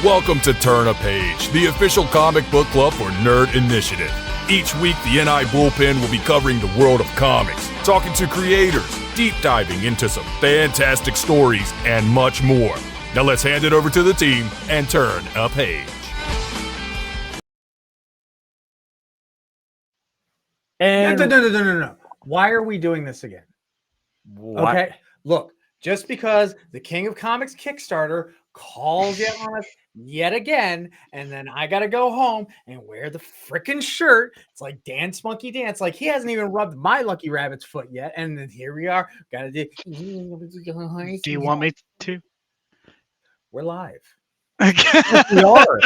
Welcome to Turn a Page, the official comic book club for Nerd Initiative. Each week, the NI Bullpen will be covering the world of comics, talking to creators, deep diving into some fantastic stories, and much more. Now let's hand it over to the team and turn a page. And no. Why are we doing this again? What? Okay, look, just because the King of Comics Kickstarter calls you on us yet again, and then I gotta go home and wear the freaking shirt. It's like Dance Monkey Dance. Like he hasn't even rubbed my lucky rabbit's foot yet, and then here we are. Gotta do. Do you want me to? We're live. Yes, we are.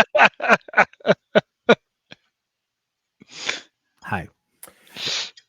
Hi.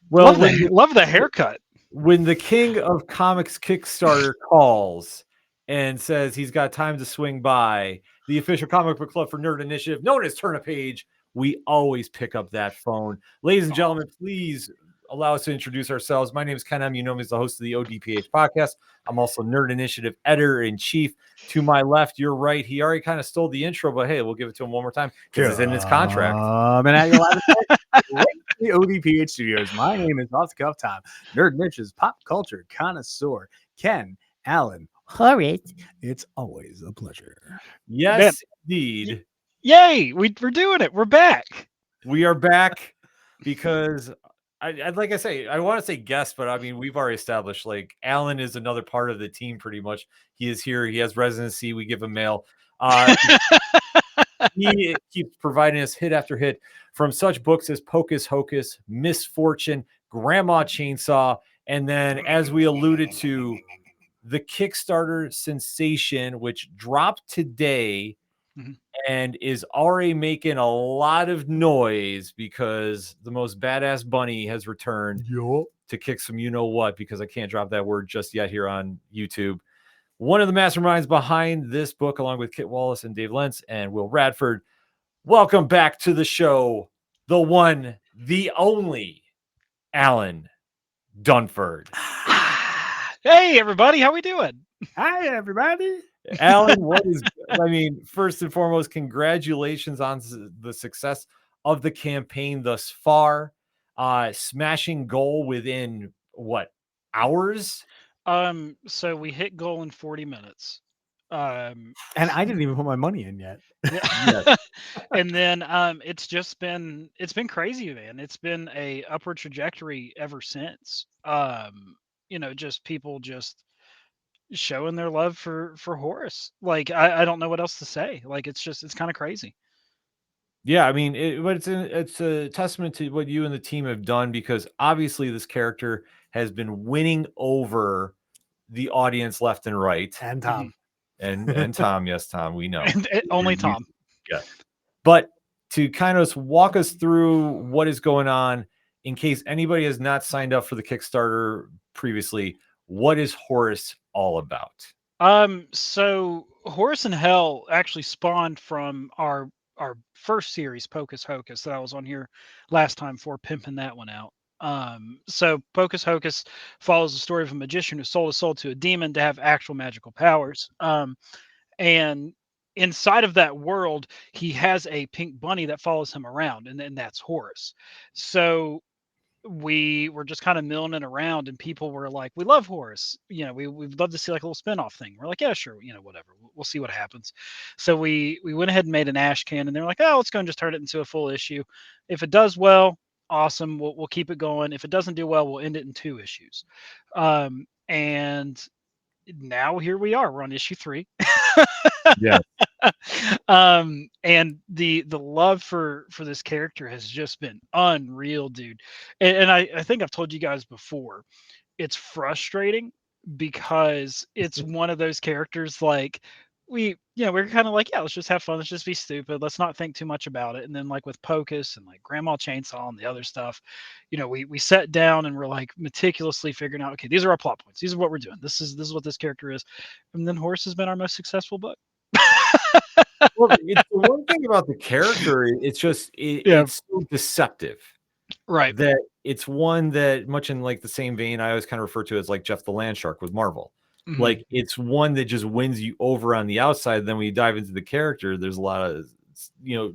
Well, love the haircut. When the King of Comics Kickstarter calls and says he's got time to swing by, the official comic book club for Nerd Initiative, known as Turn a Page, we always pick up that phone. Ladies and gentlemen, please allow us to introduce ourselves. My name is Ken M. You know me as the host of the ODPH podcast. I'm also Nerd Initiative editor-in-chief. To my left, your right. He already kind of stole the intro, but hey, we'll give it to him one more time because it's in his contract. And at your the ODPH studios. My name is Off the Cuff Tom, Nerd Niche's pop culture connoisseur, Ken Allen. Horace. It's always a pleasure. Yes, indeed. Yay! We're doing it. We're back. We are back because I'd like I say, I want to say guest, but I mean, we've already established like Allen is another part of the team pretty much. He is here. He has residency. We give him mail. He keeps providing us hit after hit from such books as Pocus Hocus, Misfortune, Grandma Chainsaw, and then, as we alluded to, the Kickstarter sensation, which dropped today and is already making a lot of noise because the most badass bunny has returned to kick some you-know-what, because I can't drop that word just yet here on YouTube. One of the masterminds behind this book, along with Kit Wallace and Dave Lentz and Will Radford. Welcome back to the show, the one, the only, Allen Dunford. Hey, everybody. How we doing? Hi, everybody. Allen, first and foremost, congratulations on the success of the campaign thus far. Smashing goal within, what, hours? So we hit goal in 40 minutes. And I didn't even put my money in yet. Yes. And then it's been crazy, man. It's been a upward trajectory ever since. Just people just showing their love for Horus. Like I don't know what else to say. Like it's kind of crazy. Yeah, I mean, but it's a testament to what you and the team have done, because obviously this character has been winning over the audience left and right. And Tom. And Tom, yes, Tom, we know. Only Tom. Yeah. But to kind of walk us through what is going on, in case anybody has not signed up for the Kickstarter previously, what is Horus all about? So Horus in Hell actually spawned from our first series, Pocus Hocus, that I was on here last time for pimping that one out. So Pocus Hocus follows the story of a magician who sold his soul to a demon to have actual magical powers. And inside of that world, he has a pink bunny that follows him around, and that's Horus. So we were just kind of milling it around, and people were like, we love Horus. We'd love to see like a little spinoff thing. We're like, yeah, sure. Whatever. We'll see what happens. So we went ahead and made an ash can, and they're like, oh, let's go and just turn it into a full issue. If it does well, awesome. We'll keep it going. If it doesn't do well, we'll end it in 2 issues. And now here we are. We're on issue 3. Yeah. And the love for this character has just been unreal, dude. And I think I've told you guys before, it's frustrating because it's one of those characters like we're kind of like, yeah, let's just have fun, let's just be stupid, let's not think too much about it. And then like with Pocus and like Grandma Chainsaw and the other stuff, we sat down and we're like meticulously figuring out, okay, these are our plot points, these are what we're doing, this is what this character is. And then Horus has been our most successful book. Well, it's the one thing about the character, it's just it's so deceptive, right? That it's one that, much in like the same vein, I always kind of refer to as like Jeff the Land Shark with Marvel. Mhm. Like, it's one that just wins you over on the outside. Then when you dive into the character, there's a lot of,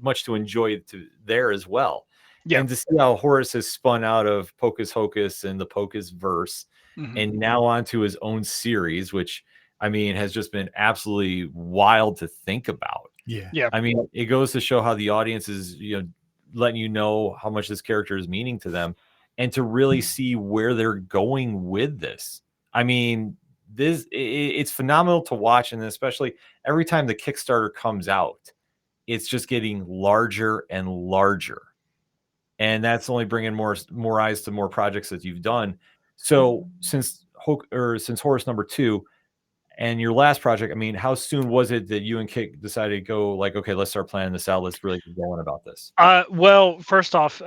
much to enjoy there as well. Yeah. And to see how Horus has spun out of Pocus Hocus and the Pocus verse, Mhm. and now onto his own series, which I mean has just been absolutely wild to think about. Yeah. Yeah. I mean, it goes to show how the audience is, letting you know how much this character is meaning to them, and to really see where they're going with this. I mean, it's phenomenal to watch, and especially every time the Kickstarter comes out, it's just getting larger and larger, and that's only bringing more eyes to more projects that you've done. So since Horus #2 and your last project, I mean, how soon was it that you and Kit decided to go like, okay, let's start planning this out. Let's really get going about this. Well, first off,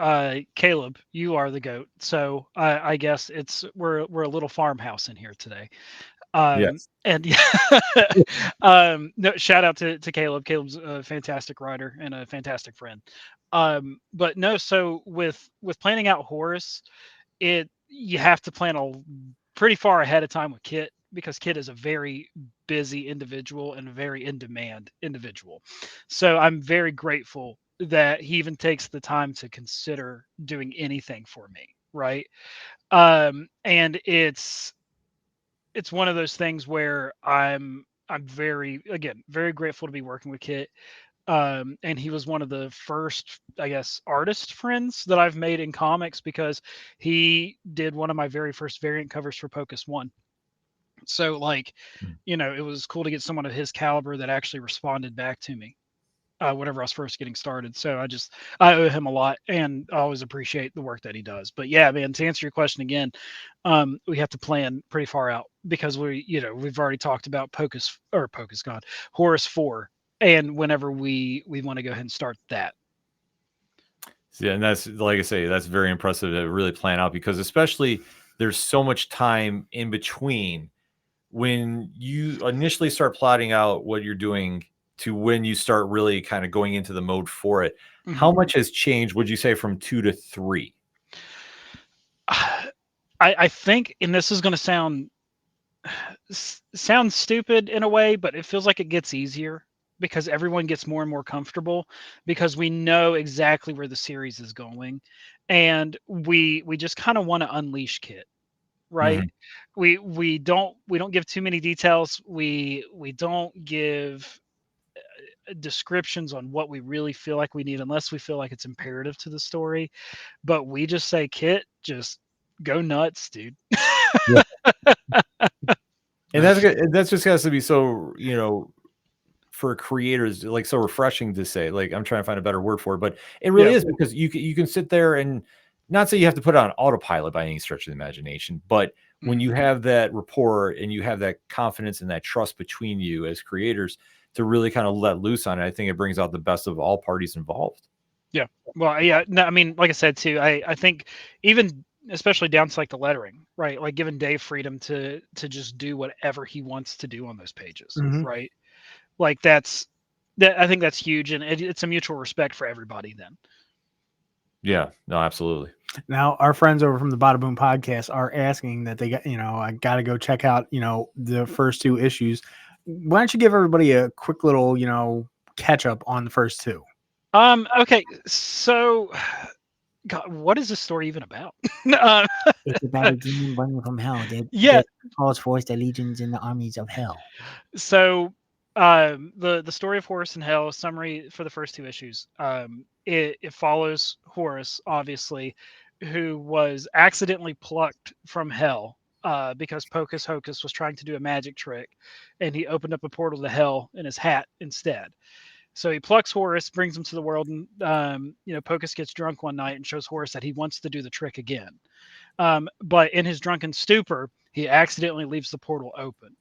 Caleb, you are the goat. So I guess we're a little farmhouse in here today. Yes. And no, shout out to Caleb. Caleb's a fantastic writer and a fantastic friend. But no, so with planning out Horus, you have to plan a pretty far ahead of time with Kit, because Kit is a very busy individual and a very in demand individual. So I'm very grateful that he even takes the time to consider doing anything for me, right? And it's one of those things where I'm very grateful to be working with Kit. And he was one of the first, I guess, artist friends that I've made in comics, because he did one of my very first variant covers for Pocus 1. So like, it was cool to get someone of his caliber that actually responded back to me whenever I was first getting started. So I owe him a lot, and I always appreciate the work that he does. But yeah, man, to answer your question again, we have to plan pretty far out, because we've already talked about Horus 4, and whenever we want to go ahead and start that. Yeah, and that's, like I say, that's very impressive to really plan out, because especially there's so much time in between when you initially start plotting out what you're doing to when you start really kind of going into the mode for it. Mhm. How much has changed, would you say, from 2 to 3? I think, and this is going to sound stupid in a way, but it feels like it gets easier, because everyone gets more and more comfortable, because we know exactly where the series is going, and we just kind of want to unleash Kit, right? We don't give too many details. We don't give descriptions on what we really feel like we need, unless we feel like it's imperative to the story. But we just say, Kit, just go nuts, dude. And that's just has to be so, for creators, like, so refreshing to say. Like, I'm trying to find a better word for it, but it really is, because you can sit there and not say you have to put it on autopilot by any stretch of the imagination, but when you have that rapport and you have that confidence and that trust between you as creators to really kind of let loose on it, I think it brings out the best of all parties involved. Yeah. Well, yeah. No, I mean, like I said too, I think even especially down to like the lettering, right? Like giving Dave freedom to just do whatever he wants to do on those pages, right? Like that. I think that's huge, and it's a mutual respect for everybody. Then. Yeah. No, absolutely. Now, our friends over from the Bada Boom podcast are asking that they got, I got to go check out, the first 2 issues. Why don't you give everybody a quick little, catch up on the first 2? Okay. So, God, what is this story even about? It's about a demon running from hell that calls forth the legions and the armies of hell. So, the story of Horus in Hell, summary for the first 2 issues. It follows Horus, obviously, who was accidentally plucked from hell because Pocus Hocus was trying to do a magic trick, and he opened up a portal to hell in his hat instead. So he plucks Horus, brings him to the world, and Pocus gets drunk one night and shows Horus that he wants to do the trick again. But in his drunken stupor, he accidentally leaves the portal open.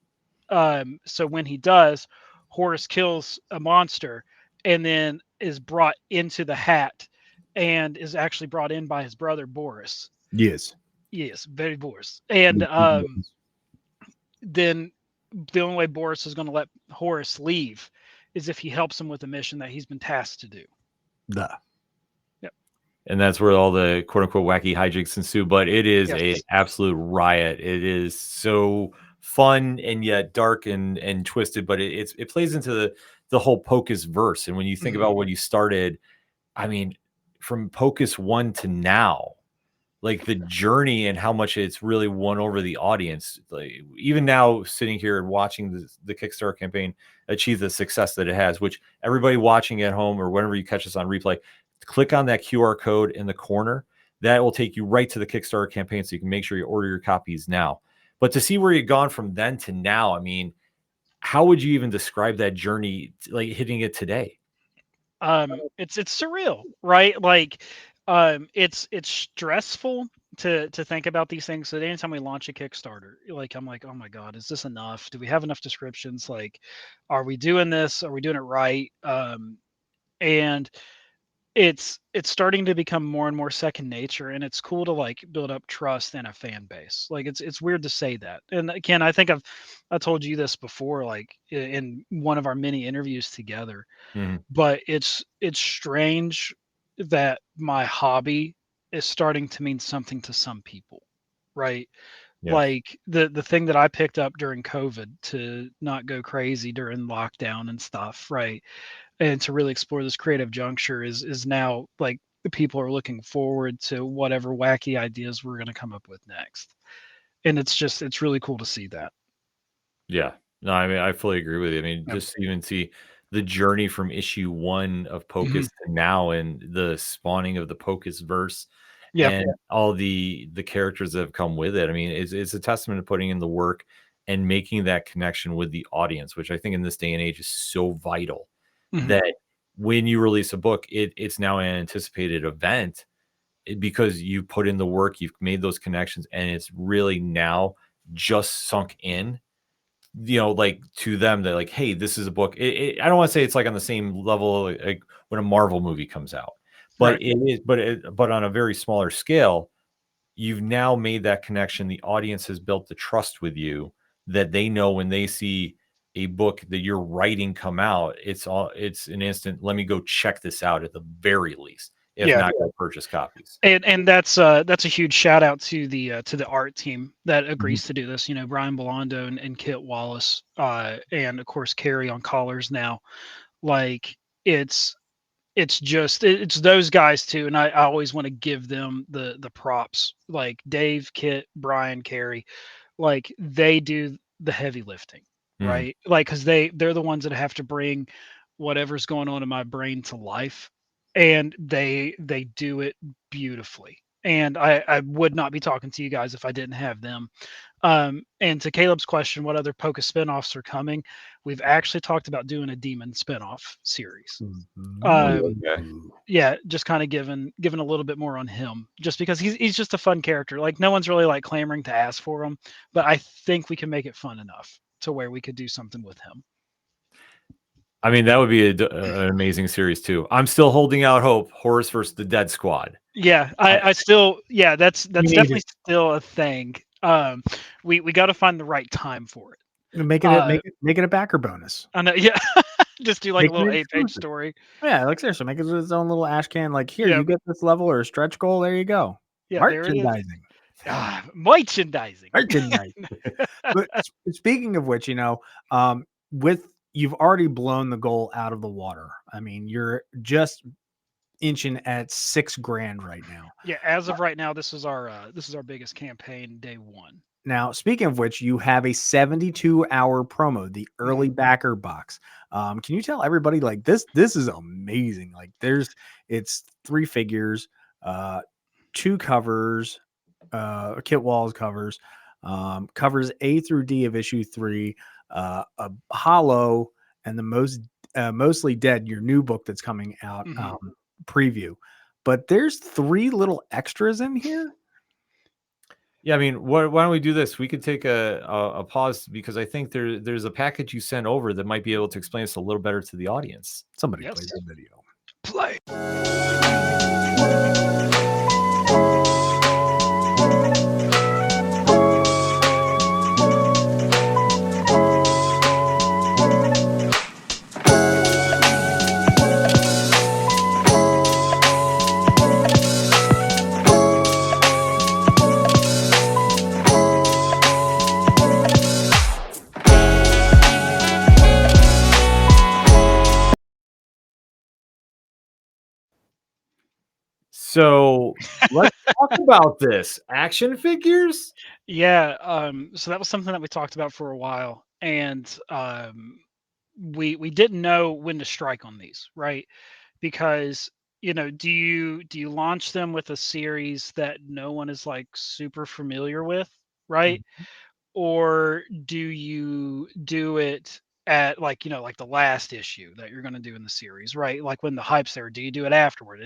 So when he does, Horus kills a monster and then is brought into the hat, and is actually brought in by his brother Boris. Yes, very Boris. And then the only way Boris is going to let Horus leave is if he helps him with a mission that he's been tasked to do. Yep. And that's where all the quote unquote wacky hijinks ensue. But it is an absolute riot. It is so fun and yet dark and twisted, but it plays into the whole Pocus verse. And when you think about what you started, I mean, from Pocus 1 to now, like the journey and how much it's really won over the audience. Like even now, sitting here and watching the Kickstarter campaign achieve the success that it has, which everybody watching at home or whenever you catch us on replay, click on that QR code in the corner. That will take you right to the Kickstarter campaign, so you can make sure you order your copies now. But to see where you've gone from then to now, I mean, how would you even describe that journey, like hitting it today? It's surreal, right? Like, it's stressful to think about these things. So anytime we launch a Kickstarter, like I'm like, oh my God, is this enough? Do we have enough descriptions? Like, are we doing this? Are we doing it right? And it's starting to become more and more second nature, and it's cool to like build up trust and a fan base. Like it's weird to say that. And Ken, I think I told you this before, like in one of our many interviews together. But it's strange that my hobby is starting to mean something to some people, right? Yeah. Like the thing that I picked up during COVID to not go crazy during lockdown and stuff, right? And to really explore this creative juncture is now like the people are looking forward to whatever wacky ideas we're going to come up with next. And it's really cool to see that. Yeah. No, I mean, I fully agree with you. I mean, just to even see the journey from issue 1 of Pocus to now, and the spawning of the Pocus verse, and all the characters that have come with it. I mean, it's a testament to putting in the work and making that connection with the audience, which I think in this day and age is so vital. That when you release a book, it's now an anticipated event because you put in the work, you've made those connections, and it's really now just sunk in, you know, like to them that like, hey, this is a book. I don't want to say it's like on the same level like when a Marvel movie comes out, but it is, but on a very smaller scale, you've now made that connection. The audience has built the trust with you that they know when they see a book that you're writing come out, it's an instant, let me go check this out at the very least, if not go purchase copies. And that's a huge shout out to the art team that agrees to do this. You know, Brian Belando and Kit Wallace, and of course Carrie on collars now. Like it's those guys too, and I always want to give them the props. Like Dave, Kit, Brian, Carrie, like they do the heavy lifting, right? Like because they're the ones that have to bring whatever's going on in my brain to life, and they do it beautifully. And I would not be talking to you guys if I didn't have them. And to Caleb's question, what other Pocus spinoffs are coming? We've actually talked about doing a demon spinoff series. Yeah, just kind of giving a little bit more on him, just because he's just a fun character. Like no one's really like clamoring to ask for him, but I think we can make it fun enough to where we could do something with him. I mean, that would be an amazing series too. I'm still holding out hope. Horus versus the Dead Squad. Yeah, I still, yeah, that's definitely still a thing. We got to find the right time for it. Make it a backer bonus. I know, yeah. Just do like a little 8-page story. Yeah, like seriously, make it its own little ash can. Like here, you get this level or a stretch goal. There you go. Yeah, merchandising. Merchandising. But speaking of which, you know, you've already blown the goal out of the water. I mean, you're just inching at $6,000 right now. Yeah, as of right now, this is our biggest campaign, day one. Now, speaking of which, you have a 72-hour promo, the early backer box. Can you tell everybody like this is amazing? Like it's 3 figures, 2 covers, Kit Walls covers, covers A through D of issue 3, a hollow, and the mostly dead, your new book that's coming out, preview. But there's 3 little extras in here. Yeah, I mean, why don't we do this? We could take a pause because I think there's a package you sent over that might be able to explain this a little better to the audience. Somebody play the video. Play. So let's talk about this. Action figures? Yeah, so that was something that we talked about for a while, and we didn't know when to strike on these, right? Because do you launch them with a series that no one is like super familiar with, right? Or do you do it at like the last issue that you're going to do in the series, right? Like when the hype's there, do you do it afterward?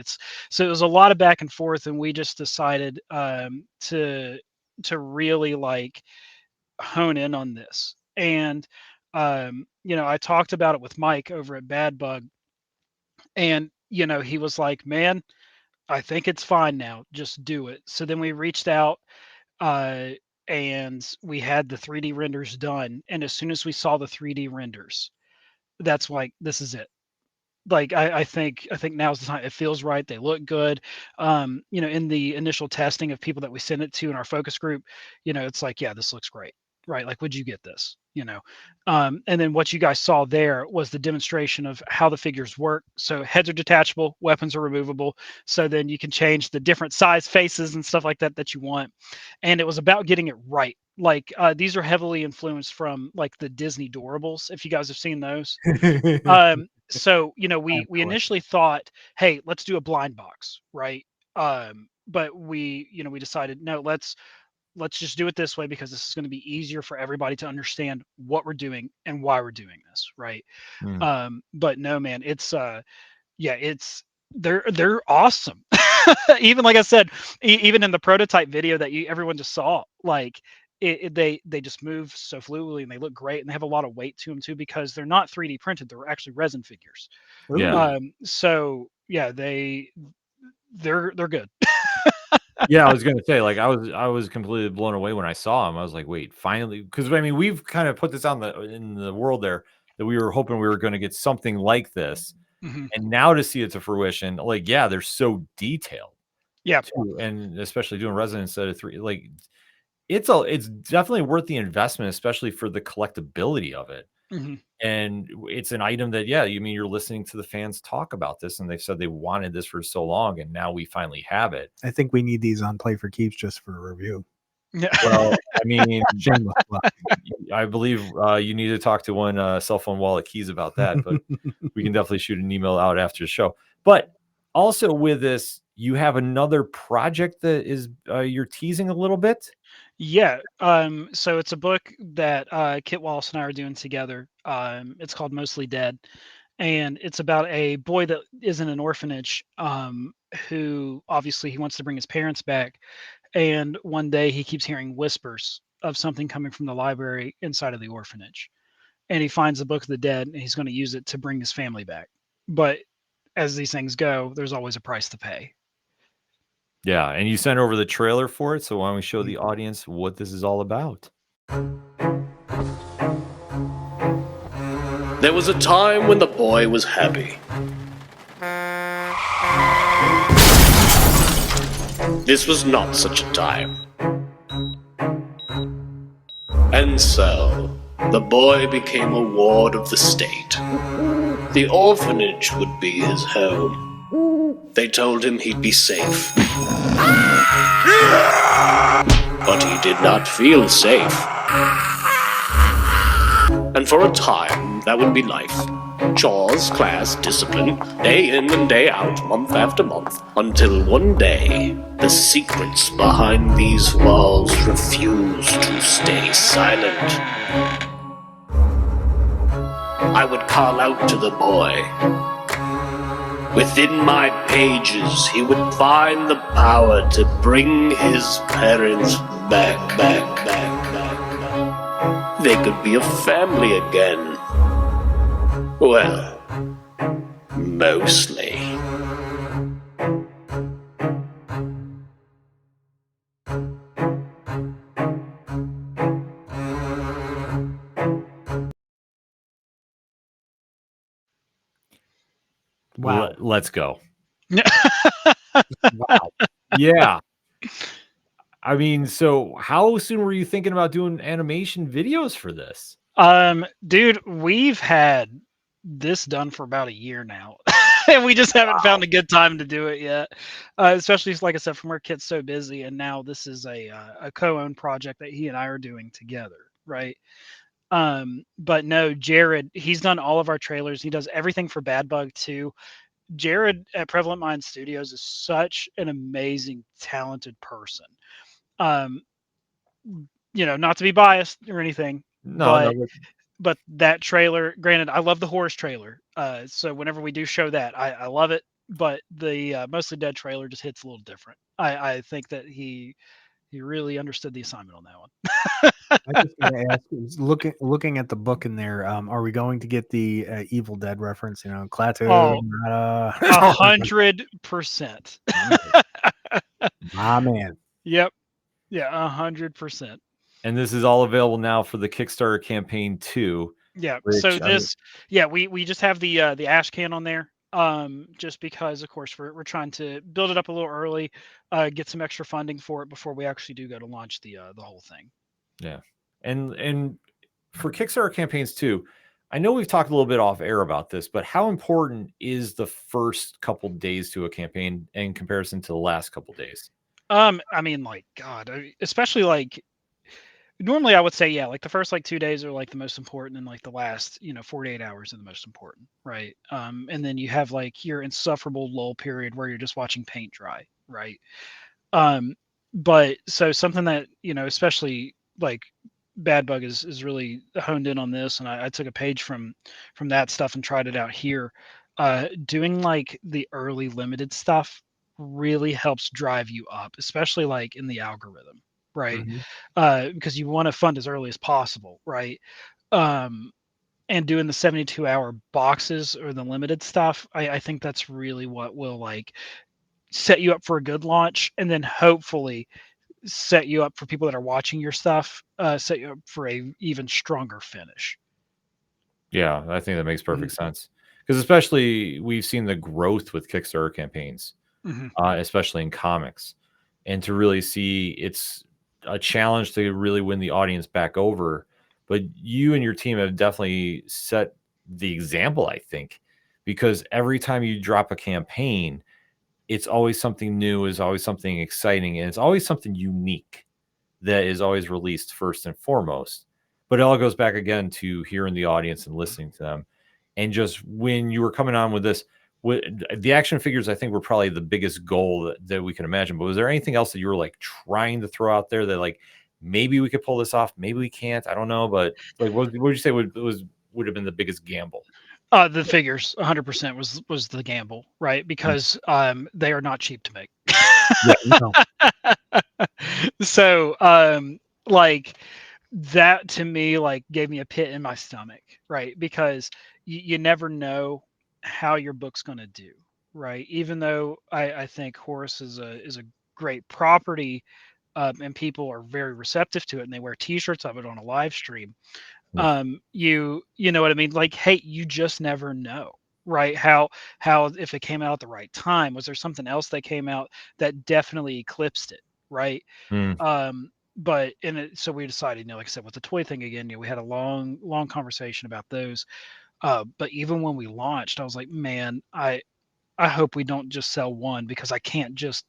So it was a lot of back and forth, and we just decided to really like hone in on this. And I talked about it with Mike over at Bad Bug, and he was like, "Man, I think it's fine now. Just do it." So then we reached out, uh, and we had the 3D renders done. And as soon as we saw the 3D renders, that's like, this is it. Like I think now's the time. It feels right. They look good. In the initial testing of people that we sent it to in our focus group, it's like, yeah, this looks great, right? Like, would you get this? And then what you guys saw there was the demonstration of how the figures work. So heads are detachable, weapons are removable. So then you can change the different size faces and stuff like that you want. And it was about getting it right. Like these are heavily influenced from like the Disney Doorables, if you guys have seen those. So we initially thought, hey, let's do a blind box, right? But we decided, no, let's just do it this way, because this is going to be easier for everybody to understand what we're doing and why we're doing this, right? But no, man, it's they're awesome. Even like I said, even in the prototype video that everyone just saw, like they just move so fluidly, and they look great, and they have a lot of weight to them too, because they're not 3D printed, they're actually resin figures. Yeah. So yeah, they're good. Yeah, I was gonna say, like, I was completely blown away when I saw him. I was like, wait, finally, because I mean, we've kind of put this on in the world there, that we were hoping we were going to get something like this, Mhm. and now to see it to fruition, like, yeah, they're so detailed. Yeah. Too, and especially doing resin instead of 3, like, it's definitely worth the investment, especially for the collectability of it. Mhm. And it's an item that, yeah, you mean, you're listening to the fans talk about this, and they've said they wanted this for so long, and now we finally have it. I think we need these on Play for Keeps just for a review. Yeah. Well, I mean, Shameless plug. I believe you need to talk to one cell phone wallet keys about that, but we can definitely shoot an email out after the show. But also with this, you have another project that is you're teasing a little bit. Yeah. So it's a book that Kit Wallace and I are doing together. It's called Mostly Dead, and it's about a boy that is in an orphanage, who obviously he wants to bring his parents back, and one day he keeps hearing whispers of something coming from the library inside of the orphanage, and he finds the Book of the Dead, and he's going to use it to bring his family back. But as these things go, there's always a price to pay. Yeah, and you sent over the trailer for it, so why don't we show the audience what this is all about? There was a time when the boy was happy. This was not such a time. And so, the boy became a ward of the state. The orphanage would be his home. They told him he'd be safe. But he did not feel safe. And for a time, that would be life. Chores, class, discipline, day in and day out, month after month, until one day, the secrets behind these walls refused to stay silent. I would call out to the boy. Within my pages, he would find the power to bring his parents back. They could be a family again. Well, mostly. Wow. Let's go. Wow. Yeah. I mean, so how soon were you thinking about doing animation videos for this? Dude, we've had this done for about a year now. and we just haven't found a good time to do it yet. Especially like I said, from our Kit's so busy, and now this is a co-owned project that he and I are doing together, right? But no, Jared, he's done all of our trailers. He does everything for Bad Bug too. Jared at Prevalent Mind Studios is such an amazing, talented person. Um, not to be biased or anything, No, but that trailer, granted, I love the Horus trailer. So whenever we do show that, I love it. But the Mostly Dead trailer just hits a little different. I think that he really understood the assignment on that one. I just gotta ask, looking at the book in there, are we going to get the Evil Dead reference? Klaatu, Oh, Nada. 100%. My man. Yep. Yeah, 100%. And this is all available now for the Kickstarter campaign too. Yeah. Which, So we just have the ash can on there. Just because of course we're trying to build it up a little early, get some extra funding for it before we actually do go to launch the whole thing. Yeah. And for Kickstarter campaigns too, I know we've talked a little bit off air about this, but how important is the first couple days to a campaign in comparison to the last couple days? I mean, like, God, especially like normally I would say, yeah, like the first like 2 days are like the most important, and like the last 48 hours are the most important, right? And then you have like your insufferable lull period where you're just watching paint dry, right? But so something that especially like Bad Bug is really honed in on this, and I took a page from that stuff and tried it out here. Doing like the early limited stuff really helps drive you up, especially like in the algorithm, right? Because you want to fund as early as possible, right? And doing the 72-hour boxes or the limited stuff, I think that's really what will like set you up for a good launch, and then hopefully set you up for people that are watching your stuff, set you up for a even stronger finish. Yeah, I think that makes perfect sense. Because especially we've seen the growth with Kickstarter campaigns, especially in comics. And to really see, it's a challenge to really win the audience back over. But you and your team have definitely set the example, I think, because every time you drop a campaign, it's always something new, is always something exciting, and it's always something unique that is always released first and foremost. But it all goes back again to hearing the audience and listening to them. And just when you were coming on with this, the action figures, I think, were probably the biggest goal that we can imagine. But was there anything else that you were like trying to throw out there that like maybe we could pull this off, maybe we can't? I don't know, but like, what would you say would have been the biggest gamble? The figures 100% was the gamble, right? Because they are not cheap to make. So like that to me like gave me a pit in my stomach, right? Because you never know how your book's going to do, right? Even though I think Horus is a great property, and people are very receptive to it, and they wear T-shirts of it on a live stream. You know what I mean? Like, hey, you just never know, right? How if it came out at the right time, was there something else that came out that definitely eclipsed it, right? But so we decided, like I said, with the toy thing again, we had a long conversation about those. But even when we launched, I was like, man, I hope we don't just sell one, because I can't just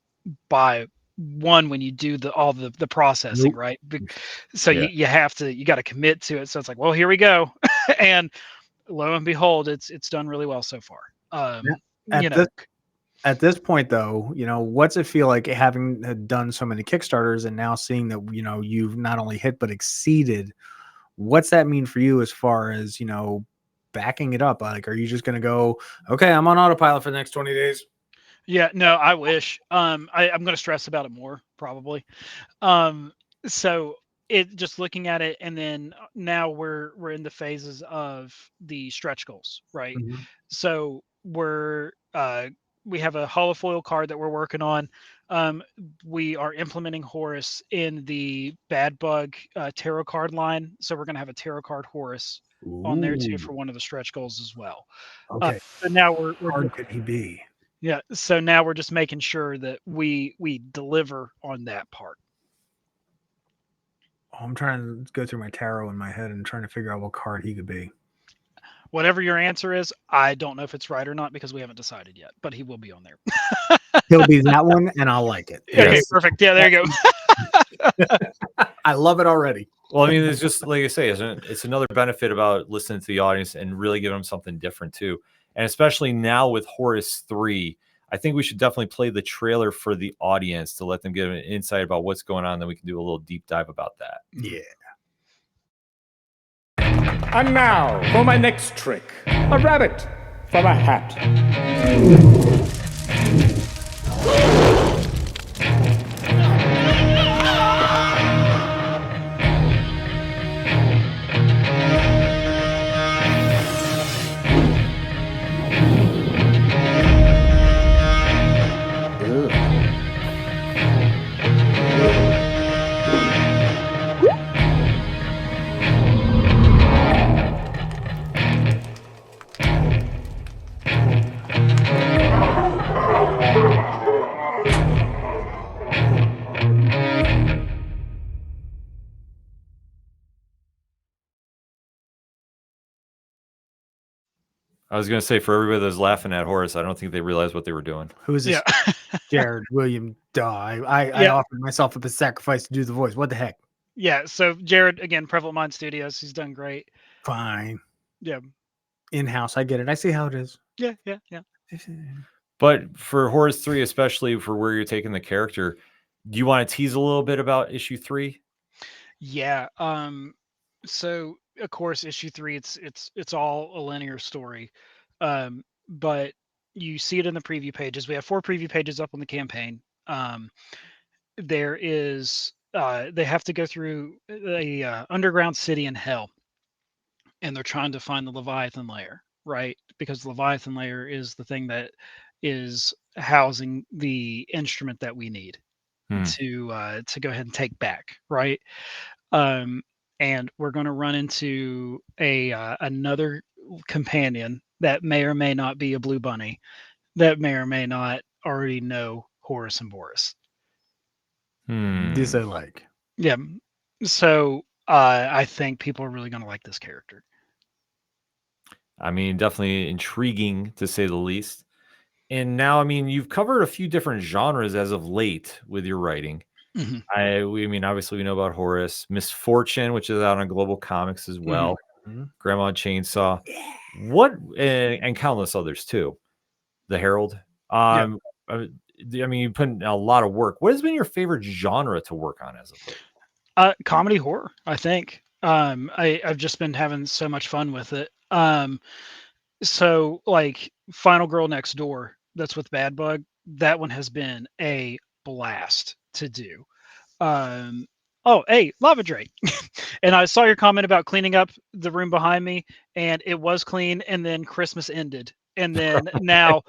buy one when you do all the processing, right? So you got to commit to it. So it's like, well, here we go. And lo and behold, it's done really well so far. At this point though, what's it feel like having done so many Kickstarters and now seeing that, you've not only hit but exceeded? What's that mean for you as far as, backing it up? Like, are you just going to go, okay, I'm on autopilot for the next 20 days? Yeah, no, I wish. I'm going to stress about it more probably. So it just looking at it, and then now we're in the phases of the stretch goals, right? So we have a holofoil card that we're working on. We are implementing Horus in the Bad Bug tarot card line, so we're going to have a tarot card Horus on there too for one of the stretch goals as well. Okay. So now we're hard could he be? Yeah. So now we're just making sure that we deliver on that part. I'm trying to go through my tarot in my head and trying to figure out what card he could be. whatever your answer is, I don't know if it's right or not because we haven't decided yet, but he will be on there. He'll be that one, and I'll like it. Okay, Yes. perfect. Yeah, there you go. I love it already. Well, I mean, it's just like I say, it's another benefit about listening to the audience and really giving them something different too. And especially now with Horus 3, I think we should definitely play the trailer for the audience to let them get an insight about what's going on. Then we can do a little deep dive about that. Yeah. And now for my next trick. A rabbit from a hat. I was going to say, for everybody that's laughing at Horus, I don't think they realized what they were doing. Who is this? Yeah. Jared William Daw. I offered myself up as sacrifice to do the voice. What the heck? Yeah. So Jared, again, Prevalent Mind Studios, he's done great. Fine. Yeah. In-house. I get it. I see how it is. Yeah. But for Horus 3, especially for where you're taking the character, do you want to tease a little bit about issue 3? Yeah. So of course, issue 3, it's all a linear story. But you see it in the preview pages. We have 4 preview pages up on the campaign. There is they have to go through a underground city in hell, and they're trying to find the Leviathan layer, right? Because the Leviathan layer is the thing that is housing the instrument that we need to go ahead and take back, right? And we're going to run into another companion that may or may not be a blue bunny, that may or may not already know Horus and Boris. This I like. Yeah. So I think people are really going to like this character. I mean, definitely intriguing to say the least. And now, I mean, you've covered a few different genres as of late with your writing. Mhm. I mean, obviously we know about Horus, Misfortune, which is out on Global Comics as well, Grandma Chainsaw, what, and countless others too. The Herald. I mean, you put in a lot of work. What has been your favorite genre to work on as of late? Comedy horror, I think. I've just been having so much fun with it. So like Final Girl Next Door, that's with Bad Bug. That one has been a blast to do. Oh, hey, Lava Drake. And I saw your comment about cleaning up the room behind me, and it was clean, and then Christmas ended. And then now,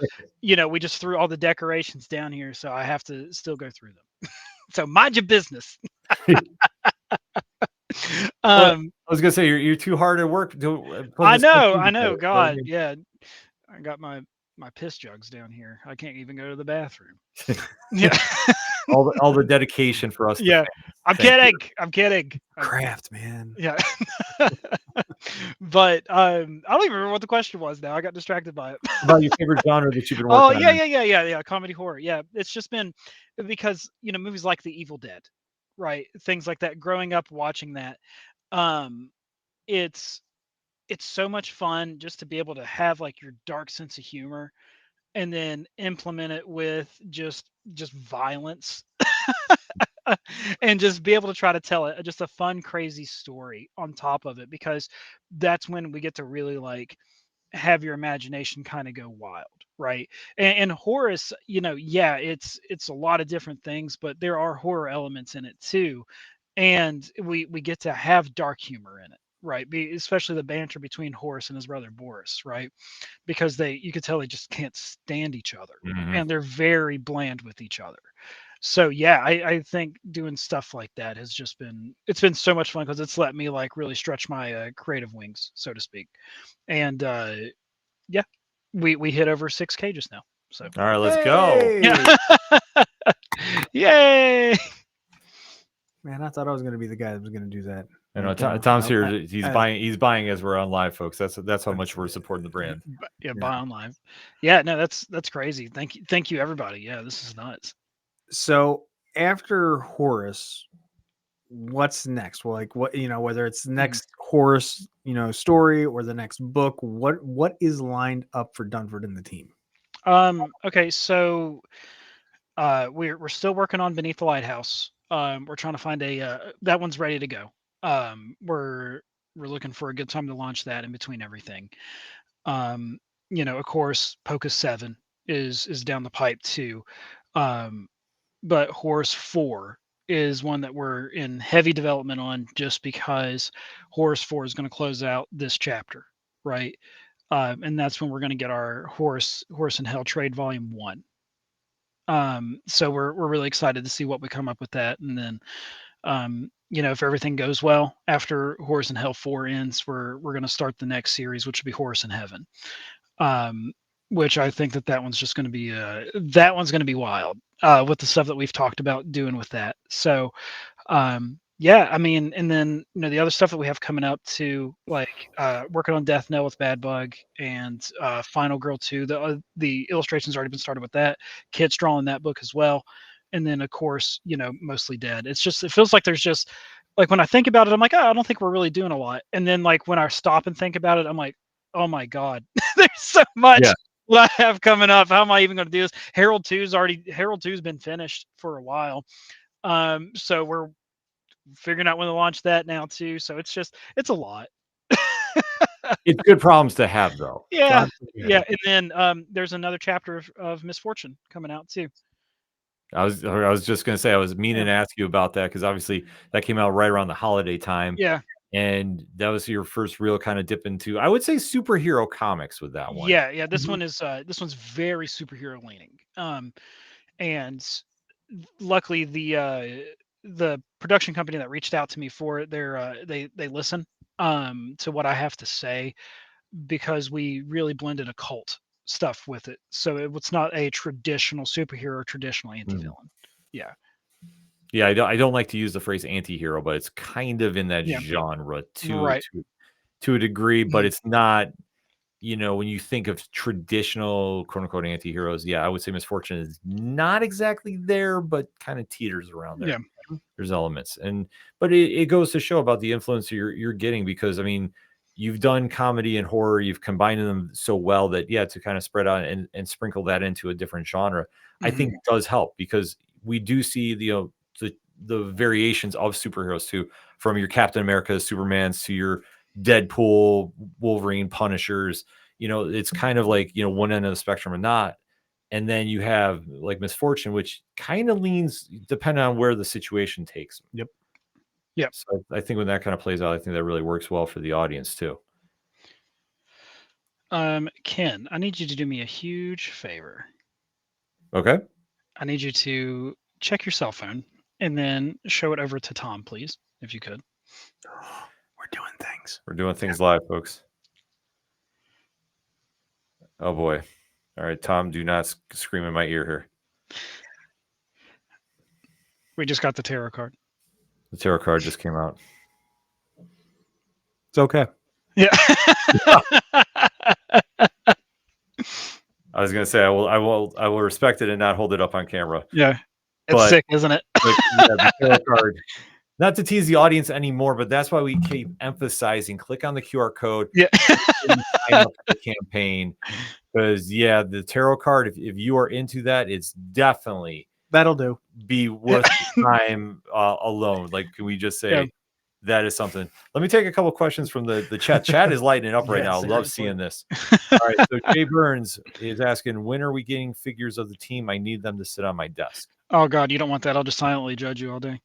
we just threw all the decorations down here, so I have to still go through them. So mind your business. I was gonna say you're too hard at work. I know. God, yeah. I got my piss jugs down here. I can't even go to the bathroom. Yeah. all the dedication for us. Yeah. I'm kidding. Craft, man. Yeah. But I don't even remember what the question was now. I got distracted by it. About your favorite genre that you've been working on. Yeah. Comedy horror. Yeah. It's just been because, movies like The Evil Dead, right? Things like that. Growing up watching that. It's so much fun just to be able to have like your dark sense of humor and then implement it with just violence and just be able to try to tell it just a fun, crazy story on top of it, because that's when we get to really like have your imagination kind of go wild, right? And Horus, it's a lot of different things, but there are horror elements in it too, and we get to have dark humor in it, right? Especially the banter between Horus and his brother Boris, right? Because you could tell they just can't stand each other, and they're very bland with each other. So yeah, I think doing stuff like that has just been so much fun because it's let me like really stretch my creative wings, so to speak. And yeah, we hit over 6 cages now. So all right, let's go. Yay! Man, I thought I was going to be the guy that was going to do that. You know, Okay. Tom's here. Okay. He's buying as we're on live, folks. That's how much we're supporting the brand. Yeah, buy online. Yeah, no, that's crazy. Thank you, everybody. Yeah, this is nuts. So after Horus, what's next? Well, like what whether it's the next Horus story or the next book, what is lined up for Dunford and the team? Okay, so we're still working on Beneath the Lighthouse. We're trying to find that one's ready to go. We're looking for a good time to launch that in between everything. Of course, Pocus 7 is down the pipe too. But Horus 4 is one that we're in heavy development on, just because Horus 4 is going to close out this chapter, right? And that's when we're going to get our Horus in Hell Trade Volume 1. So we're really excited to see what we come up with that. And then if everything goes well after Horus in Hell 4 ends, we're going to start the next series, which will be Horus in Heaven. Which I think that one's just going to be wild with the stuff that we've talked about doing with that. So yeah, I mean, and then the other stuff that we have coming up too, like working on Death Knell with Bad Bug and Final Girl 2. The illustrations already been started with that. Kit's drawing that book as well, and then of course Mostly Dead. It feels like there's just, like, when I think about it, I'm like, oh, I don't think we're really doing a lot. And then like when I stop and think about it, I'm like, oh my god, there's so much. Yeah. What I have coming up. How am I even going to do this? Herald 2's been finished for a while. So we're figuring out when to launch that now too. So it's a lot. It's good problems to have, though. Yeah. Yeah. And then there's another chapter of Misfortune coming out too. I was just gonna say, I was meaning to ask you about that, because obviously that came out right around the holiday time. Yeah. And that was your first real kind of dip into, I would say, superhero comics with that one. Yeah. This one's very superhero leaning. And luckily the production company that reached out to me for it, they listen to what I have to say, because we really blended occult stuff with it. So it's not a traditional superhero or traditional anti-villain. Yeah. Yeah, I don't like to use the phrase anti-hero, but it's kind of in that genre to a degree, but it's not, when you think of traditional quote unquote anti-heroes, yeah, I would say Misfortune is not exactly there, but kind of teeters around there. Yeah. There's elements. But it goes to show about the influence you're getting, because I mean, you've done comedy and horror, you've combined them so well that, yeah, to kind of spread out and sprinkle that into a different genre, I think does help, because we do see the variations of superheroes too, from your Captain America's, Supermans, to your Deadpool, Wolverine, Punishers. It's kind of like, one end of the spectrum or not. And then you have like Misfortune, which kind of leans depending on where the situation takes them. Yep. So I think when that kind of plays out, I think that really works well for the audience too. Ken, I need you to do me a huge favor. Okay. I need you to check your cell phone and then show it over to Tom, please, if you could. We're doing things. Live, folks. Oh boy. All right, Tom, do not scream in my ear here. We just got the tarot card. The tarot card just came out. It's okay. Yeah. I was gonna say I will respect it and not hold it up on camera. Yeah. It's sick, isn't it? The tarot card. Not to tease the audience anymore, but that's why we keep emphasizing, click on the QR code. Yeah. Sign up for the campaign. Because the tarot card, if you are into that, it's definitely that'll do. Be worth the time alone. Like, can we just say that is something? Let me take a couple questions from the chat. Chat is lighting up right now. Love seeing this. All right. So Jay Burns is asking, when are we getting figures of the team? I need them to sit on my desk. Oh God, you don't want that. I'll just silently judge you all day.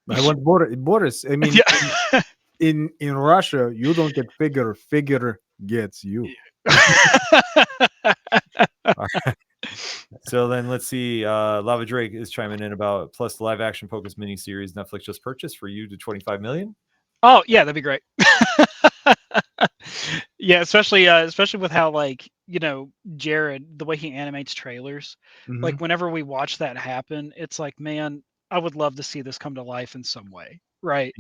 I want Boris. I mean, in Russia, you don't get figure gets you. So then let's see. Lava Drake is chiming in about plus the live action Pocus miniseries Netflix just purchased for you to 25 million. Oh yeah, that'd be great. Yeah, especially with how, like, Jared, the way he animates trailers, like whenever we watch that happen, it's like, man, I would love to see this come to life in some way, right?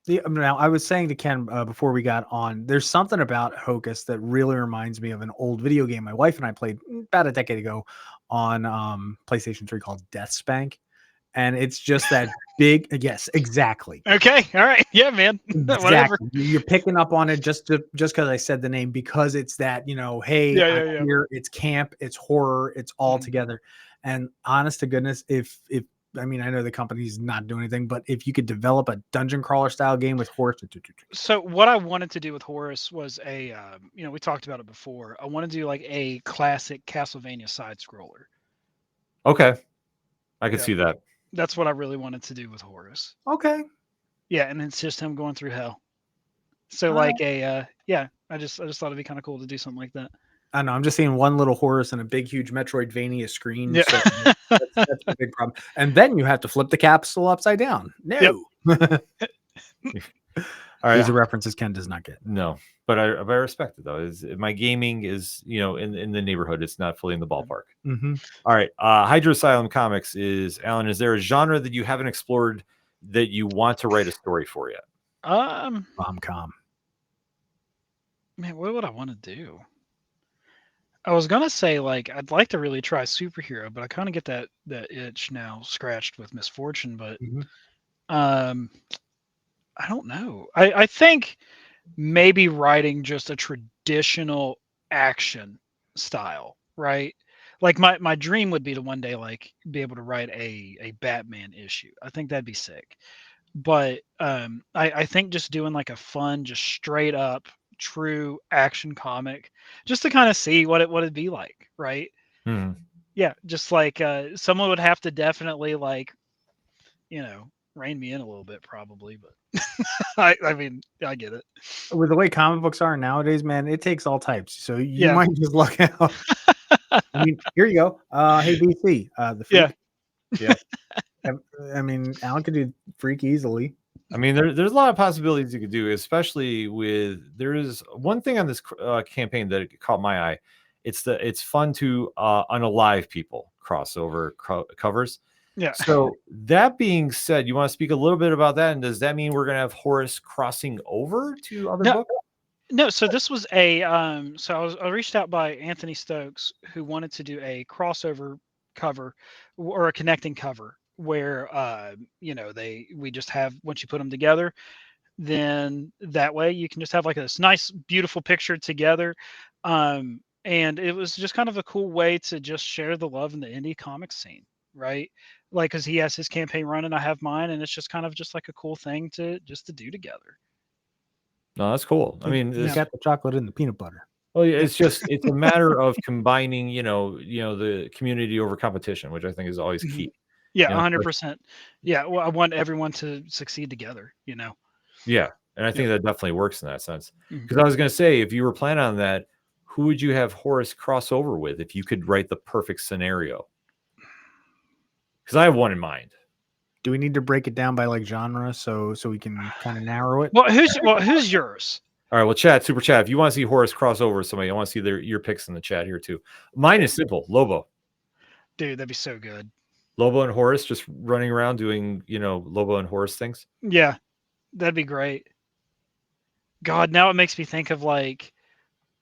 Now, I was saying to Ken before we got on, there's something about Hocus that really reminds me of an old video game my wife and I played about a decade ago on PlayStation 3 called Death Spank. And it's just that big. Yes, exactly. Okay. All right. Yeah, man. Whatever. Exactly. You're picking up on it just because I said the name, because it's that, hey, Yeah, I'm yeah. here, it's camp, it's horror, it's all Mhm. together. And honest to goodness, if I mean, I know the company's not doing anything, but if you could develop a dungeon crawler style game with Horus. So what I wanted to do with Horus was we talked about it before. I want to do like a classic Castlevania side scroller. Okay, I could Yeah. see that. That's what I really wanted to do with Horus. Okay. Yeah, and it's just him going through hell. So All like I just thought it'd be kind of cool to do something like that. I know. I'm just seeing one little Horus and a big, huge Metroidvania screen. Yeah. So that's a big problem. And then you have to flip the capsule upside down. No. Yep. All right. These are references Ken does not get. No, but I respect it though. My gaming is in the neighborhood. It's not fully in the ballpark. Mm-hmm. All right. Hydra Asylum Comics is Alan. Is there a genre that you haven't explored that you want to write a story for yet? Rom-com. Man, what would I want to do? I was gonna say like I'd like to really try superhero, but I kind of get that itch now scratched with Misfortune. But Mhm. I don't know. I think maybe writing just a traditional action style, right? Like my dream would be to one day like be able to write a Batman issue. I think that'd be sick. But I think just doing like a fun, just straight up true action comic, just to kind of see what it'd be like, right? Hmm. Yeah, just like someone would have to definitely like, rein me in a little bit probably, but I mean, I get it. With the way comic books are nowadays, man, it takes all types. So you Yeah. might just look out. I mean, here you go. Hey, BC, the freak. Yeah. I mean, Alan could do freak easily. I mean, there's a lot of possibilities you could do, especially there is one thing on this campaign that caught my eye. It's fun to unalive people crossover covers. Yeah. So that being said, you want to speak a little bit about that, and does that mean we're going to have Horus crossing over to other books? No, so this was so I reached out by Anthony Stokes, who wanted to do a crossover cover or a connecting cover where we just have, once you put them together, then that way you can just have like this nice beautiful picture together. And it was just kind of a cool way to just share the love in the indie comic scene, right? Like, because he has his campaign running, I have mine, and it's just kind of just like a cool thing to do together. No, that's cool. I mean, You got the chocolate and the peanut butter. Well, it's a matter of combining, the community over competition, which I think is always key. Yeah, 100%. Yeah, well, I want everyone to succeed together, Yeah, and I think that definitely works in that sense. Because I was going to say, if you were planning on that, who would you have Horus cross over with if you could write the perfect scenario? Because I have one in mind. Do we need to break it down by like genre so we can kind of narrow it? Well, who's yours? All right, well, super chat. If you want to see Horus cross over with somebody, I want to see your picks in the chat here too. Mine is simple: Lobo. Dude, that'd be so good. Lobo and Horus just running around doing, Lobo and Horus things. Yeah, that'd be great. God, now it makes me think of like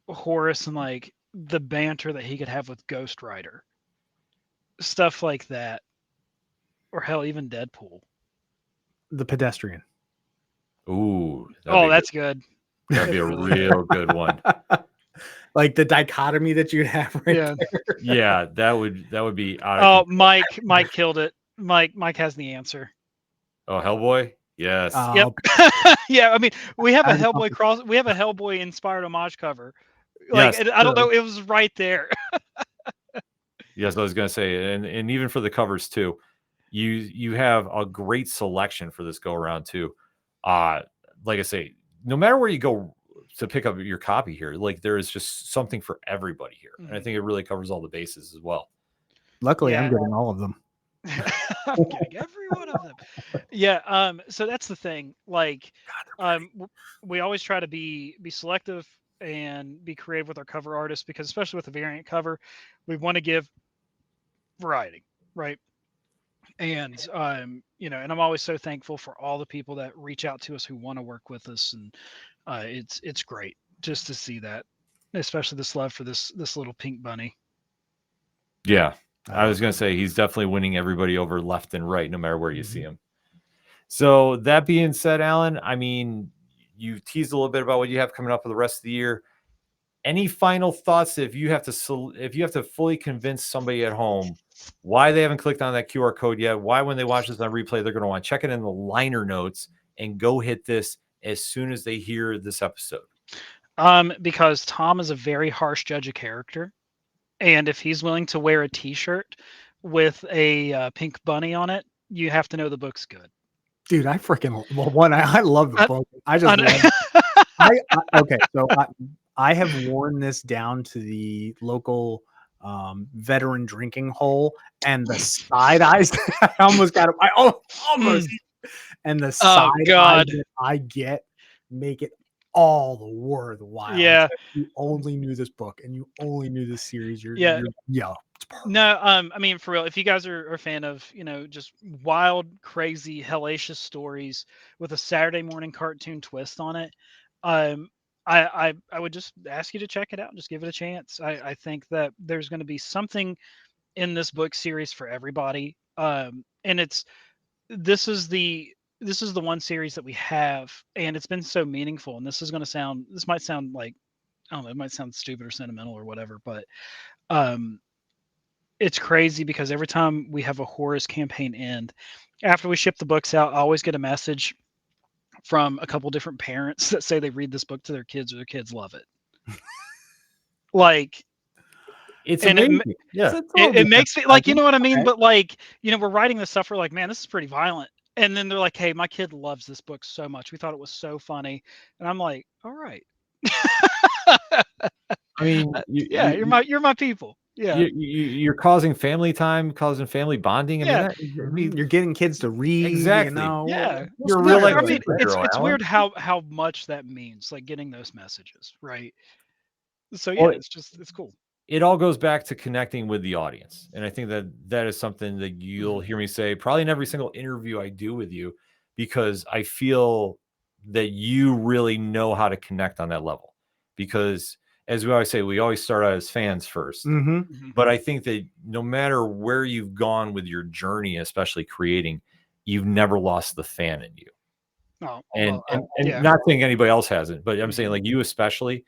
Horus and like the banter that he could have with Ghost Rider. Stuff like that. Or hell, even Deadpool. The Pedestrian. Ooh. That's good. That'd be a real good one. Like the dichotomy that you'd have right there. Yeah, that would be out of Mike killed it. Mike has the answer. Oh, Hellboy? Yes. Yep. Yeah, I mean, we have a Hellboy inspired homage cover. Like, yes, I don't know, it was right there. Yes, I was gonna say, and even for the covers too, you have a great selection for this go around too. Like I say, no matter where you go to pick up your copy here, like there is just something for everybody here. And I think it really covers all the bases as well. Luckily, I'm getting all of them. I'm getting every one of them. Yeah. So that's the thing. Like, we always try to be selective and be creative with our cover artists, because especially with the variant cover, we want to give variety, right? And and I'm always so thankful for all the people that reach out to us who want to work with us, and it's great just to see that, especially this love for this little pink bunny. Yeah, I was gonna say he's definitely winning everybody over left and right, no matter where you see him. So that being said, Alan, I mean, you teased a little bit about what you have coming up for the rest of the year. Any final thoughts if you have to fully convince somebody at home why they haven't clicked on that QR code yet, why when they watch this on replay they're going to want to check it in the liner notes and go hit this as soon as they hear this episode? Because Tom is a very harsh judge of character, and if he's willing to wear a T-shirt with a pink bunny on it, you have to know the book's good. Dude, I freaking I love the book. I just love it. Okay, so I have worn this down to the local veteran drinking hole, and the side eyes I almost got I almost and the side eyes that I get make it all the worthwhile. Yeah. If you only knew this book and you only knew this series, it's perfect. No, I mean, for real, if you guys are a fan of, just wild, crazy, hellacious stories with a Saturday morning cartoon twist on it, I would just ask you to check it out and just give it a chance. I think that there's going to be something in this book series for everybody. And this is the one series that we have, and it's been so meaningful. And this might sound like, I don't know, it might sound stupid or sentimental or whatever, but it's crazy because every time we have a Horus campaign end, after we ship the books out, I always get a message from a couple different parents that say they read this book to their kids or their kids love it. Like, it's amazing. It makes me like, you know what I mean? Okay. But like, we're writing this stuff. We're like, man, this is pretty violent. And then they're like, hey, my kid loves this book so much. We thought it was so funny. And I'm like, all right. I mean, you're my people. Yeah, you're causing family time, causing family bonding. I mean, you're getting kids to read. Exactly. Yeah, you're real. I mean, it's weird how much that means, like getting those messages, right? So yeah, it's cool. It all goes back to connecting with the audience, and I think that is something that you'll hear me say probably in every single interview I do with you, because I feel that you really know how to connect on that level. Because as we always say, we always start out as fans first. But I think that no matter where you've gone with your journey, especially creating, you've never lost the fan in you. Oh, and not saying anybody else hasn't, but I'm saying like you especially,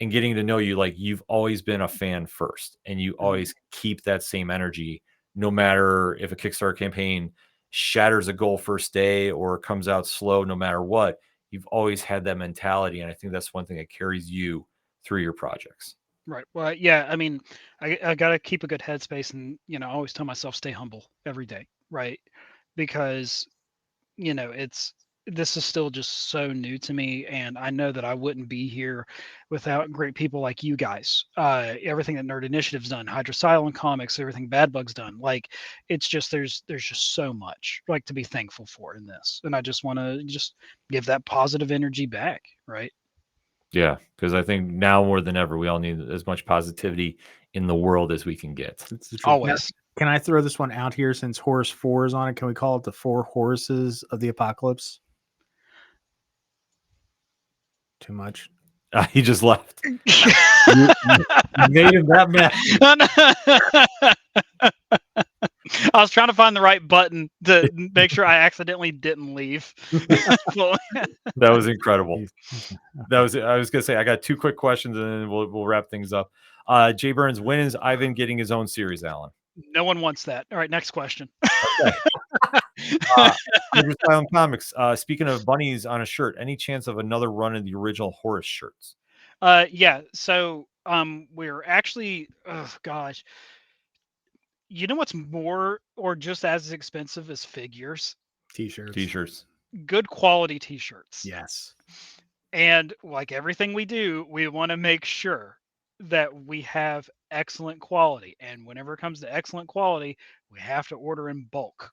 and getting to know you, like you've always been a fan first, and you always keep that same energy, no matter if a Kickstarter campaign shatters a goal first day or comes out slow, no matter what, you've always had that mentality. And I think that's one thing that carries you through your projects. Right. Well, yeah, I mean, I got to keep a good headspace, and, I always tell myself, stay humble every day. Right. Because, this is still just so new to me, and I know that I wouldn't be here without great people like you guys. Everything that Nerd Initiative's done, Hydrocylon Comics, everything Bad Bug's done. Like, it's just there's just so much like to be thankful for in this, and I just want to just give that positive energy back. Right. Yeah, because I think now more than ever, we all need as much positivity in the world as we can get. Always. Can I throw this one out here since Horus 4 is on it? Can we call it the 4 Horuses of the Apocalypse? Too much. He just left. you made him that mad. I was trying to find the right button to make sure I accidentally didn't leave. That was incredible. I was gonna say I got 2 quick questions and then we'll wrap things up. Jay Burns, when is Ivan getting his own series, Alan? No one wants that. All right, next question. Silent Comics. Speaking of bunnies on a shirt, any chance of another run of the original Horus shirts? Yeah. So we're actually, oh gosh, you know what's more or just as expensive as figures? T-shirts. Good quality T-shirts. Yes. And like everything we do, we want to make sure that we have excellent quality. And whenever it comes to excellent quality, we have to order in bulk.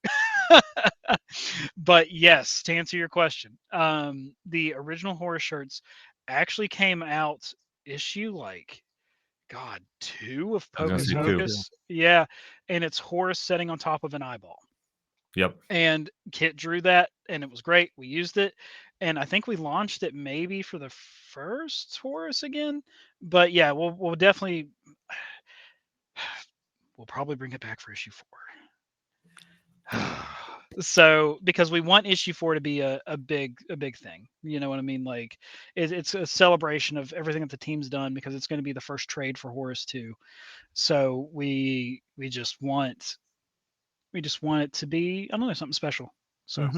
But yes, to answer your question, the original Horus shirts actually came out issue 2 of Pocus Hocus. Yeah, and it's Horus sitting on top of an eyeball. Yep. And Kit drew that, and it was great. We used it, and I think we launched it maybe for the first Horus again. But yeah, we'll definitely we'll probably bring it back for issue 4. So because we want issue 4 to be a big thing, you know what I mean? Like it's a celebration of everything that the team's done, because it's going to be the first trade for Horus 2. So we just want it to be, I don't know, something special. So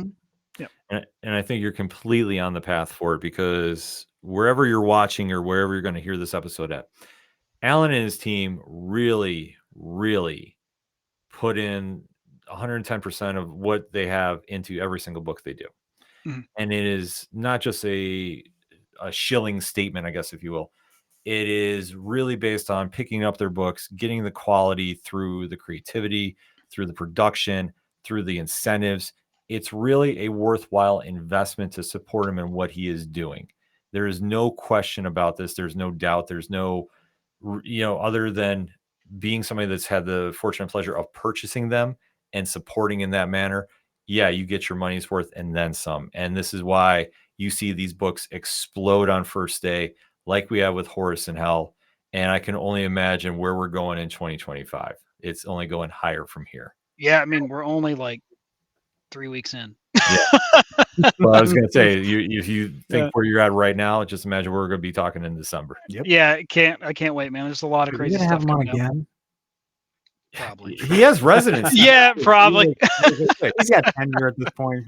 yeah. And I think you're completely on the path for it, because wherever you're watching or wherever you're going to hear this episode at, Allen and his team really, really put in 110% of what they have into every single book they do. And it is not just a shilling statement, I guess, if you will. It is really based on picking up their books, getting the quality through the creativity, through the production, through the incentives. It's really a worthwhile investment to support him in what he is doing. There is no question about this. There's no doubt. There's no, other than being somebody that's had the fortunate pleasure of purchasing them and supporting in that manner. Yeah, you get your money's worth and then some. And this is why you see these books explode on first day, like we have with Horus in Hell. And I can only imagine where we're going in 2025. It's only going higher from here. Yeah, I mean, we're only like 3 weeks in. Yeah. Well, I was going to say, if you think where you're at right now, just imagine we're going to be talking in December. Yep. Yeah, I can't wait, man. There's a lot of crazy stuff coming up. Probably. He has resonance. Yeah, probably. He's got tenure at this point.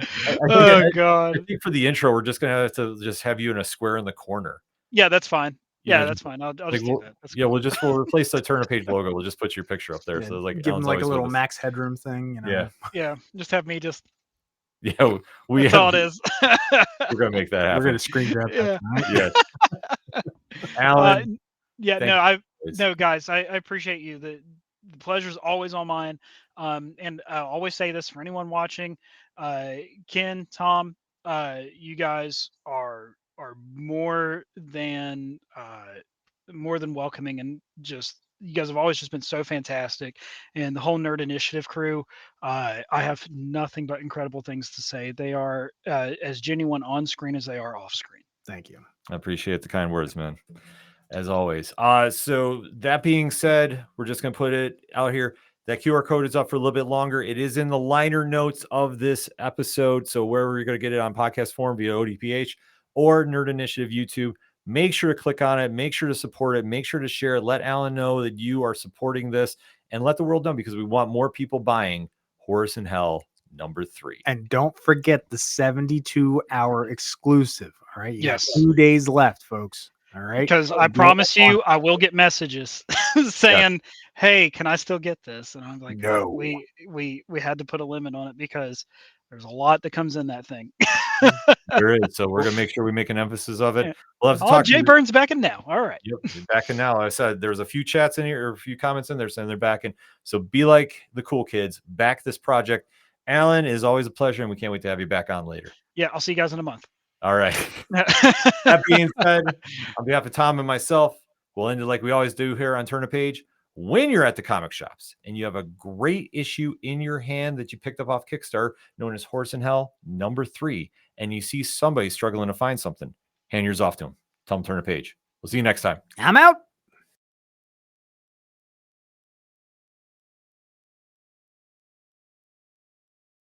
God. I think for the intro, we're just going to have to just have you in a square in the corner. Yeah, that's fine. Yeah, know, that's fine. I'll just do that. That's cool. We'll replace the turn of page logo. We'll just put your picture up there. Yeah, So like give him like a little Max Headroom thing. You know? Yeah. Yeah, just have me just. Yeah, that's all it is. We're gonna make that happen. We're gonna screen grab that tonight. Yeah. Allen. No, guys, I appreciate you. The pleasure is always on mine. And I always say this for anyone watching. Ken, Tom, you guys are more than welcoming, and just you guys have always just been so fantastic, and the whole Nerd Initiative crew. I have nothing but incredible things to say. They are as genuine on screen as they are off screen. Thank you. I appreciate the kind words, man. As always. So that being said, we're just gonna put it out here. That QR code is up for a little bit longer. It is in the liner notes of this episode. So wherever you're going to get it on podcast form via ODPH or Nerd Initiative YouTube, make sure to click on it. Make sure to support it. Make sure to share it. Let Allen know that you are supporting this, and let the world know, because we want more people buying Horus in Hell #3. And don't forget the 72-hour exclusive. All right. Yes. 2 days left, folks. All right. Because I promise you, I will get messages saying, "Hey, can I still get this?" And I'm like, "No, we had to put a limit on it because there's a lot that comes in that thing." There is. So we're gonna make sure we make an emphasis of it. We'll have to talk. Jay Burns backing now. All right. Yep, backing now. Like I said, there's a few chats in here, or a few comments in there saying they're backing. So be like the cool kids. Back this project. Allen, is always a pleasure, and we can't wait to have you back on later. Yeah, I'll see you guys in a month. All right. That being said, on behalf of Tom and myself, we'll end it like we always do here on Turn a Page. When you're at the comic shops and you have a great issue in your hand that you picked up off Kickstarter, known as Horus in Hell #3, and you see somebody struggling to find something, hand yours off to them. Tell them turn a page. We'll see you next time. I'm out.